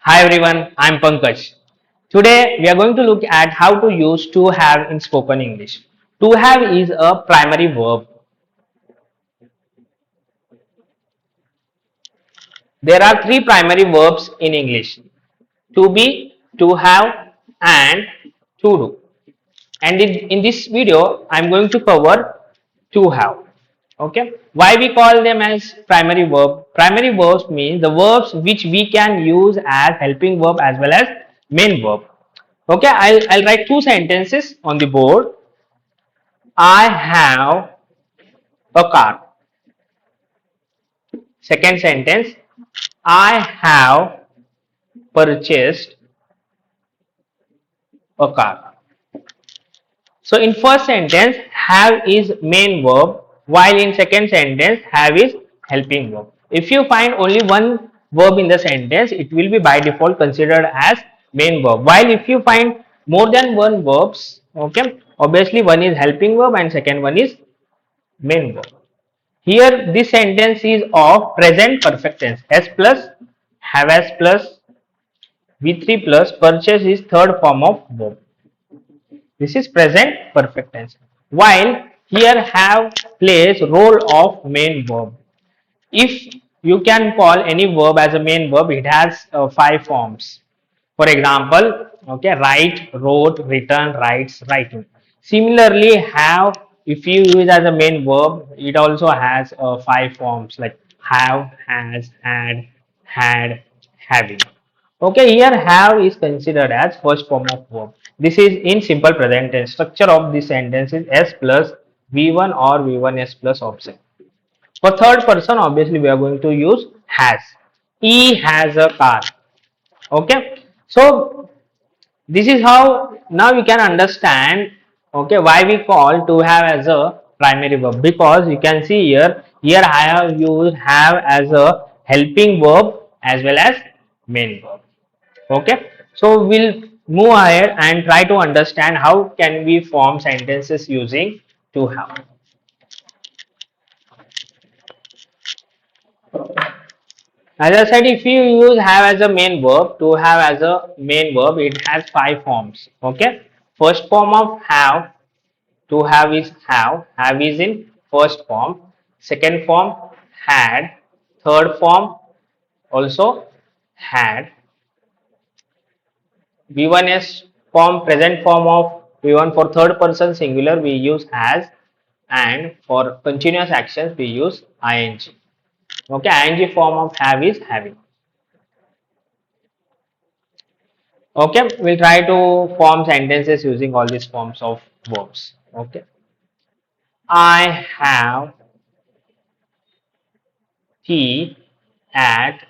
Hi everyone, I'm Pankaj. Today we are going to look at how to use to have in spoken English. To have is a primary verb. There are three primary verbs in English: to be, to have, and to do. And in this video, I'm going to cover to have. Okay, why we call them as primary verb? Primary verbs mean the verbs which we can use as helping verb as well as main verb. Okay, I'll write two sentences on the board. I have a car. Second sentence, I have purchased a car. So in first sentence, have is main verb, while in second sentence, have is helping verb. If you find only one verb in the sentence, it will be by default considered as main verb. While if you find more than one verbs, okay, obviously one is helping verb and second one is main verb. Here this sentence is of present perfect tense. S plus, have as plus, V3 plus, purchase is third form of verb. This is present perfect tense. While here have plays role of main verb. If you can call any verb as a main verb, it has five forms. For example, okay, write, wrote, written, writes, writing. Similarly, have, if you use as a main verb, it also has five forms like have, has, had, having. Okay, here have is considered as first form of verb. This is in simple present tense. Structure of this sentence is S plus V1 or V1S plus object. For third person, obviously we are going to use has. He has a car. Okay, so this is how now you can understand, okay, why we call to have as a primary verb, because you can see here I have used have as a helping verb as well as main verb. Okay, so we'll move ahead and try to understand how can we form sentences using to have. As I said, if you use have as a main verb, to have as a main verb, it has five forms. Okay, first form of have, to have is in first form. Second form, had. Third form, also had. V1S form, present form of V1 for third person singular, we use has, and for continuous actions, we use ing. Okay, ing form of have is having. Okay, we'll try to form sentences using all these forms of verbs. Okay, I have tea at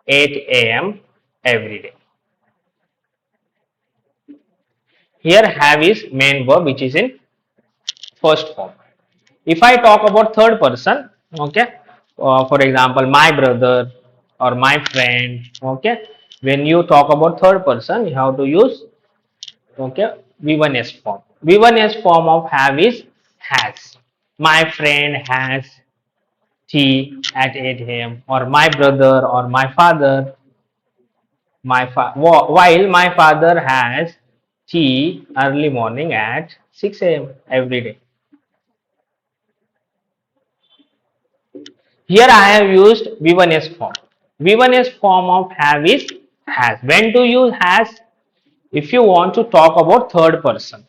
8 a.m. every day. Here have is main verb which is in first form. If I talk about third person, okay, for example, my brother or my friend, okay, when you talk about third person, you have to use, okay, V1S form. V1S form of have is has. My friend has tea at 8 a.m. or my brother or my father, while my father has tea early morning at 6 a.m. every day. Here I have used V1S form. V1S form of have is has. When to use has? If you want to talk about third person.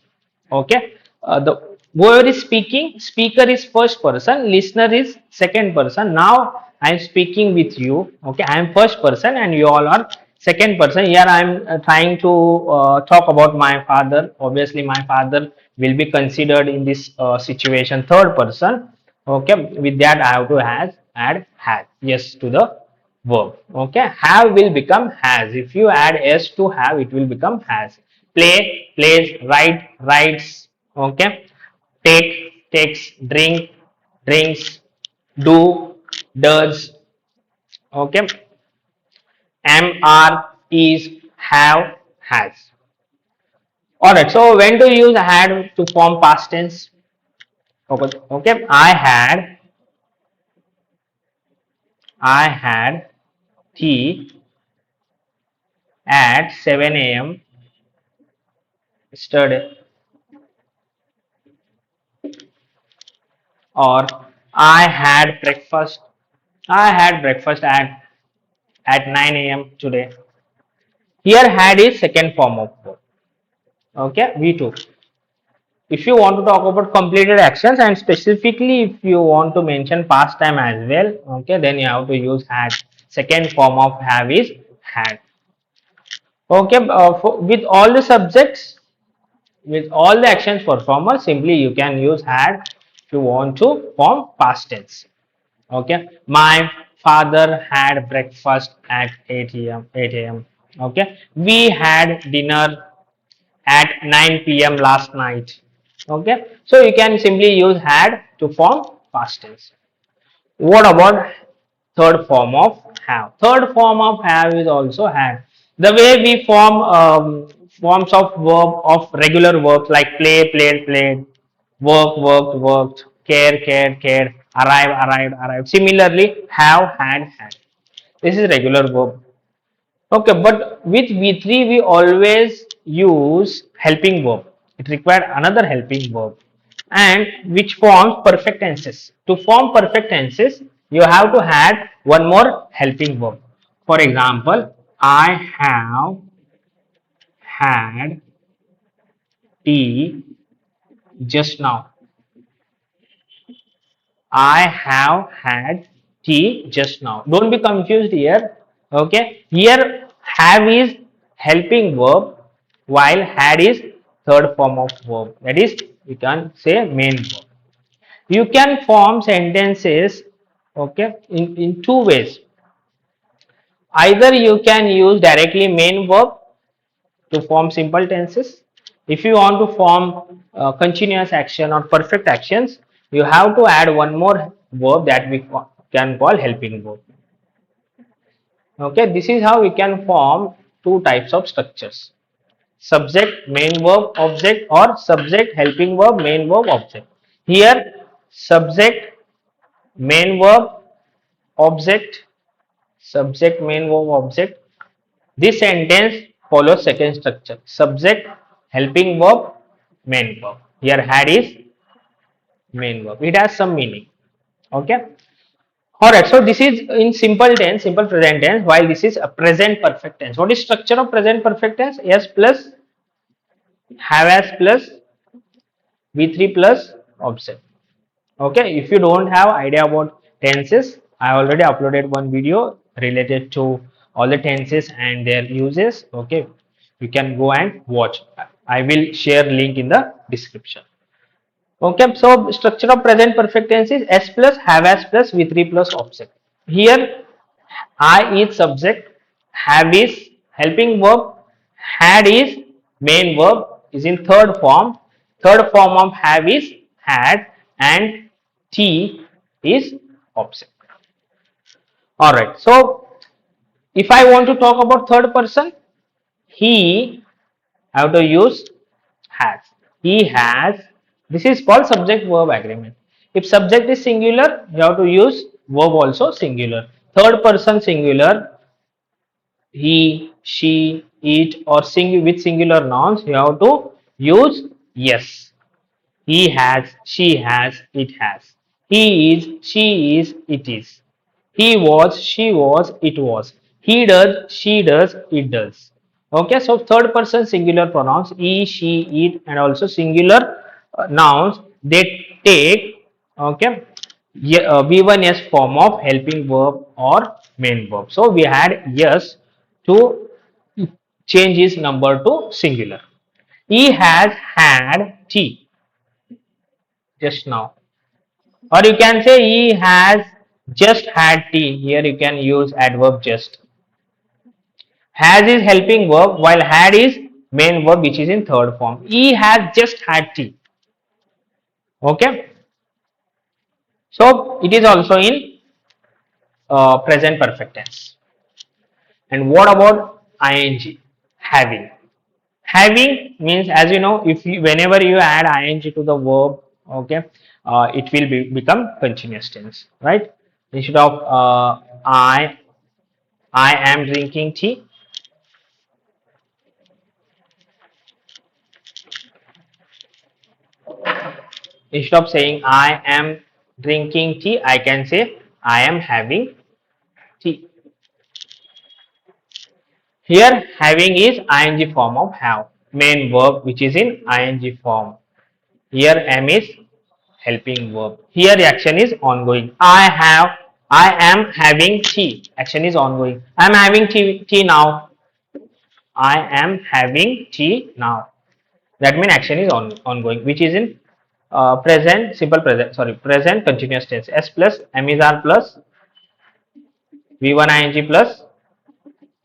Okay, the whoever is speaking, speaker is first person, listener is second person. Now I am speaking with you. Okay, I am first person and you all are second person. Here I am trying to talk about my father. Obviously my father will be considered in this situation third person. Okay, with that I have to add has, yes, to the verb. Okay, have will become has. If you add s to have, it will become has. Play, plays, write, writes. Okay, take, takes, drink, drinks, do, does. Okay, am, are, is, have, has. Alright, so when to use had to form past tense? Okay, I had tea at 7 a.m. yesterday, or I had breakfast. I had breakfast at 9 a.m. today. Here had is second form of verb. Okay, V2. If you want to talk about completed actions, and specifically if you want to mention past time as well, okay, then you have to use had. Second form of have is had. Okay, with all the subjects, with all the actions performer, simply you can use had if you want to form past tense. Okay, my father had breakfast at 8 a.m. 8 a.m. Okay, we had dinner at 9 p.m. last night. Okay, so you can simply use had to form past tense. What about third form of have? Third form of have is also had. The way we form forms of verb of regular verbs like play, played, played, work, worked, worked, care, cared, cared, arrive, arrived, arrived. Similarly, have, had. This is regular verb. Okay, but with V3 we always use helping verb. It required another helping verb, and which forms perfect tenses. To form perfect tenses, you have to add one more helping verb. For example, I have had tea just now. I have had tea just now. Don't be confused here. Okay. Here have is helping verb while had is third form of verb. That is, we can say main verb. You can form sentences, okay, in two ways. Either you can use directly main verb to form simple tenses. If you want to form continuous action or perfect actions, you have to add one more verb that we can call helping verb. Okay, this is how we can form two types of structures: subject, main verb, object, or subject, helping verb, main verb, object. Here, subject, main verb, object, subject, main verb, object. This sentence follows second structure: subject, helping verb, main verb. Here had is main verb. It has some meaning. Okay. Alright. So this is in simple tense, simple present tense. While this is a present perfect tense. What is structure of present perfect tense? S plus have as plus V3 plus object. Okay. If you don't have idea about tenses, I already uploaded one video related to all the tenses and their uses. Okay, you can go and watch. I will share link in the description. Okay, so structure of present perfect tense is S plus have as plus V3 plus object. Here I is subject, have is helping verb, had is main verb, is in third form. Third form of have is had, and T is object. Alright, so if I want to talk about third person, he, I have to use has. He has. This is called subject verb agreement. If subject is singular, you have to use verb also singular. Third person singular, he, she, it, or with singular nouns, you have to use yes. He has, she has, it has. He is, she is, it is. He was, she was, it was. He does, she does, it does. Okay, so third person singular pronouns, he, she, it, and also singular nouns, they take, okay, V1 yes form of helping verb or main verb. So we had yes to change his number to singular. He has had tea just now, or you can say he has just had tea. Here you can use adverb just. Has is helping verb while had is main verb which is in third form. He has just had tea. Okay, so it is also in present perfect tense. And what about ing? Having. Having means, as you know, if you, whenever you add ing to the verb, okay, it will become continuous tense, right? Instead of I am drinking tea, Instead of saying I am drinking tea, I can say I am having tea. Here having is ing form of have, main verb which is in ing form. Here am is helping verb. Here action is ongoing. I am having tea. Action is ongoing. I am having tea now. I am having tea now. That means action is ongoing, which is in present simple present. Sorry, present continuous tense. S plus am is R plus V1 ing plus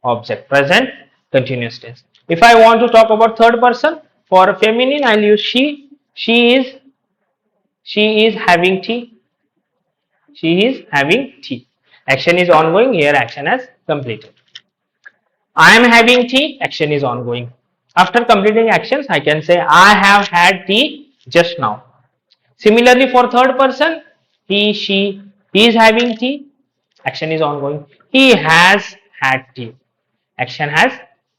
object. Present continuous tense. If I want to talk about third person for feminine, I'll use she. She is having tea. She is having tea. Action is ongoing. Here action has completed. I am having tea. Action is ongoing. After completing actions, I can say I have had tea just now. Similarly, for third person, he is having tea. Action is ongoing. He has had tea. Action has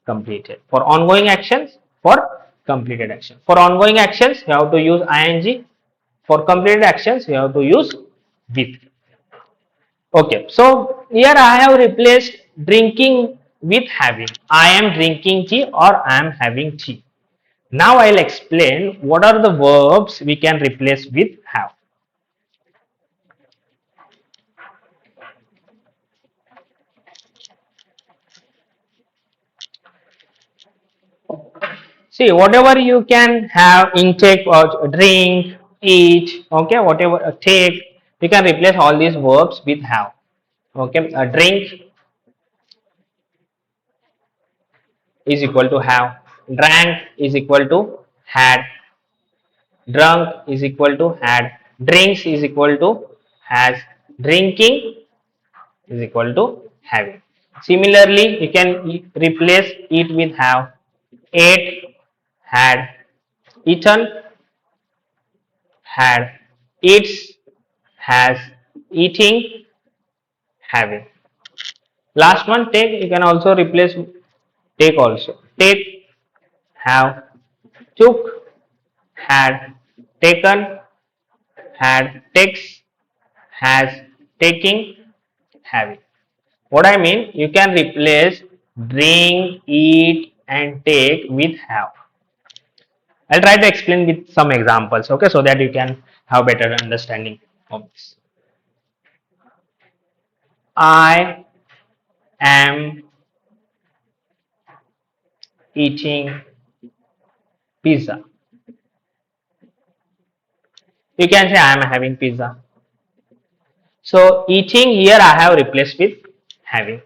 completed. For ongoing actions, for completed action. For ongoing actions, you have to use ing. For completed actions, you have to use with. Okay, so here I have replaced drinking with having. I am drinking tea or I am having tea. Now I'll explain what are the verbs we can replace with have. See, whatever you can have, intake or drink, eat, okay, whatever take, you can replace all these verbs with have. Okay, drink is equal to have, drank is equal to had, drunk is equal to had, drinks is equal to has, drinking is equal to having. Similarly, you can replace eat with have, ate, had, eaten, had, eats, has, eating, having. Last one, take, you can also replace take also. Take, have, took, had, taken, had, takes, has, taking, having. What I mean, you can replace drink, eat, and take with have. I'll try to explain with some examples, okay, so that you can have better understanding of this. I am eating pizza. You can say I am having pizza. So eating here I have replaced with having.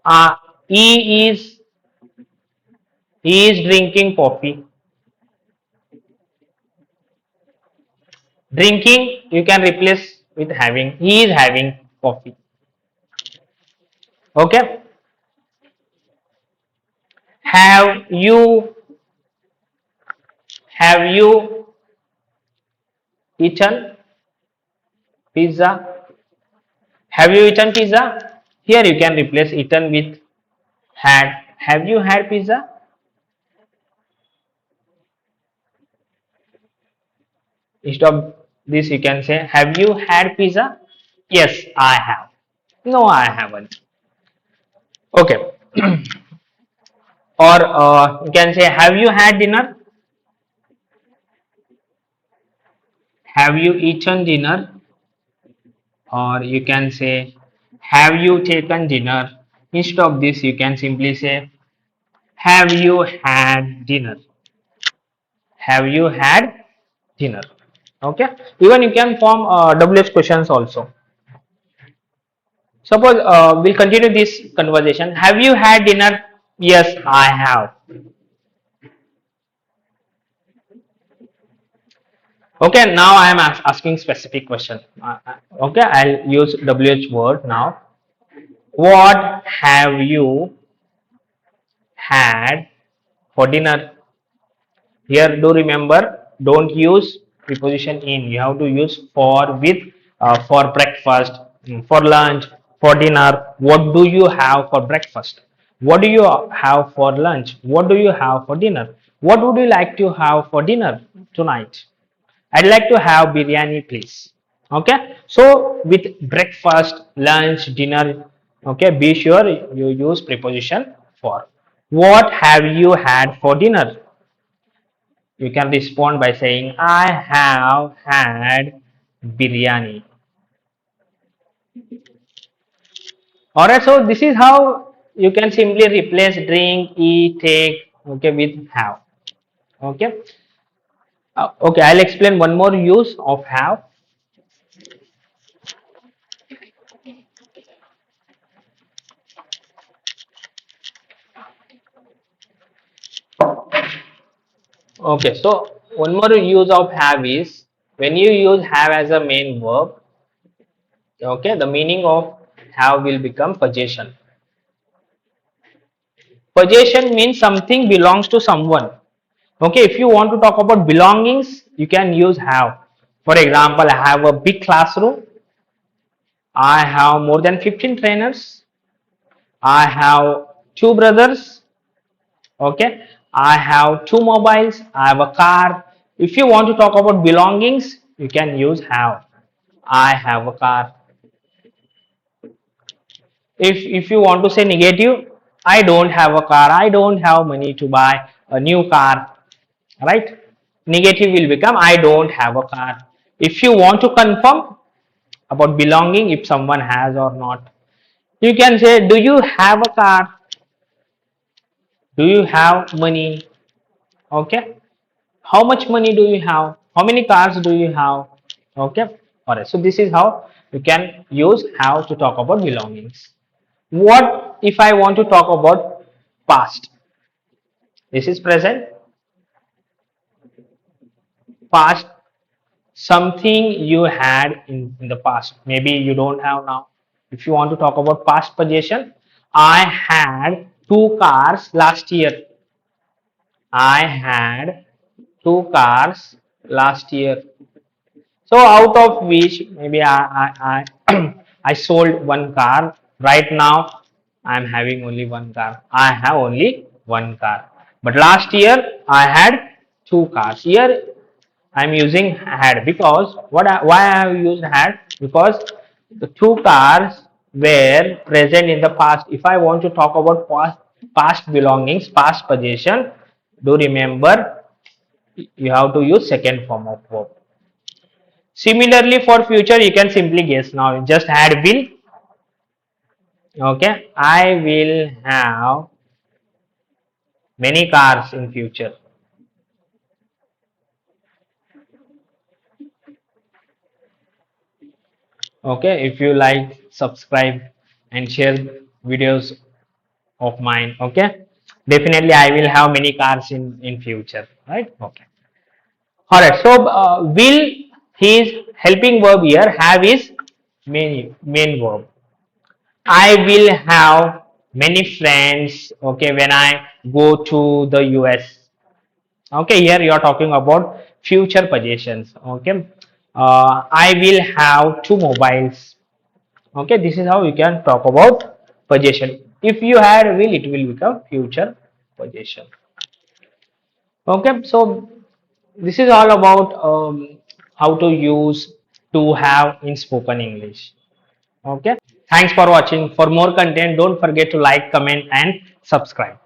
Uh, he is he is drinking coffee. Drinking you can replace with having. He is having coffee. Okay. Have you have you eaten pizza? Have you eaten pizza? Here you can replace eaten with had. Have you had pizza? Instead of this, you can say, have you had pizza? Yes, I have. No, I haven't. Okay. Or you can say, have you had dinner? Have you eaten dinner? Or you can say, have you taken dinner? Instead of this, you can simply say, have you had dinner? Have you had dinner? Okay. Even you can form WH questions also. Suppose we'll continue this conversation. Have you had dinner? Yes, I have. Okay, now I am asking specific question. Okay, I'll use WH word now. What have you had for dinner? Here, do remember, don't use preposition in. You have to use for with for breakfast, for lunch, for dinner. What do you have for breakfast? What do you have for lunch? What do you have for dinner? What would you like to have for dinner tonight? I'd like to have biryani, please. Okay, so with breakfast, lunch, dinner, okay, be sure you use preposition for. What have you had for dinner? You can respond by saying I have had biryani. Alright, so this is how you can simply replace drink, eat, take, okay, with have. Okay. Okay, I'll explain one more use of have. Okay, so one more use of have is when you use have as a main verb, okay, the meaning of have will become possession. Possession means something belongs to someone. Okay, if you want to talk about belongings, you can use have. For example, I have a big classroom. I have more than 15 trainers. I have two brothers. Okay, I have two mobiles. I have a car. If you want to talk about belongings, you can use have. I have a car. If you want to say negative, I don't have a car. I don't have money to buy a new car. Right? Negative will become I don't have a car. If you want to confirm about belonging, if someone has or not, you can say, do you have a car? Do you have money? Okay. How much money do you have? How many cars do you have? Okay. Alright. So this is how you can use have to talk about belongings. What if I want to talk about past? This is present. Past, something you had in the past. Maybe you don't have now. If you want to talk about past possession, I had two cars last year. I had two cars last year. So out of which maybe I I sold one car. Right now I am having only one car. I have only one car. But last year I had two cars. Here I am using had because why I have used had, because the two cars were present in the past. If I want to talk about past belongings, past possession, do remember you have to use second form of verb. Similarly, for future, you can simply guess now. Just add will. Okay, I will have many cars in future. Okay, if you like, subscribe and share videos of mine. Okay, definitely I will have many cars in future. Right? Okay. All right. So will, his helping verb here, have is main verb. I will have many friends, okay, when I go to the US. Okay, here you are talking about future possessions. Okay, I will have two mobiles. Okay, this is how you can talk about possession. If you had will, it will become future possession. Okay, so this is all about how to use to have in spoken English. Okay, thanks for watching. For more content, don't forget to like, comment, and subscribe.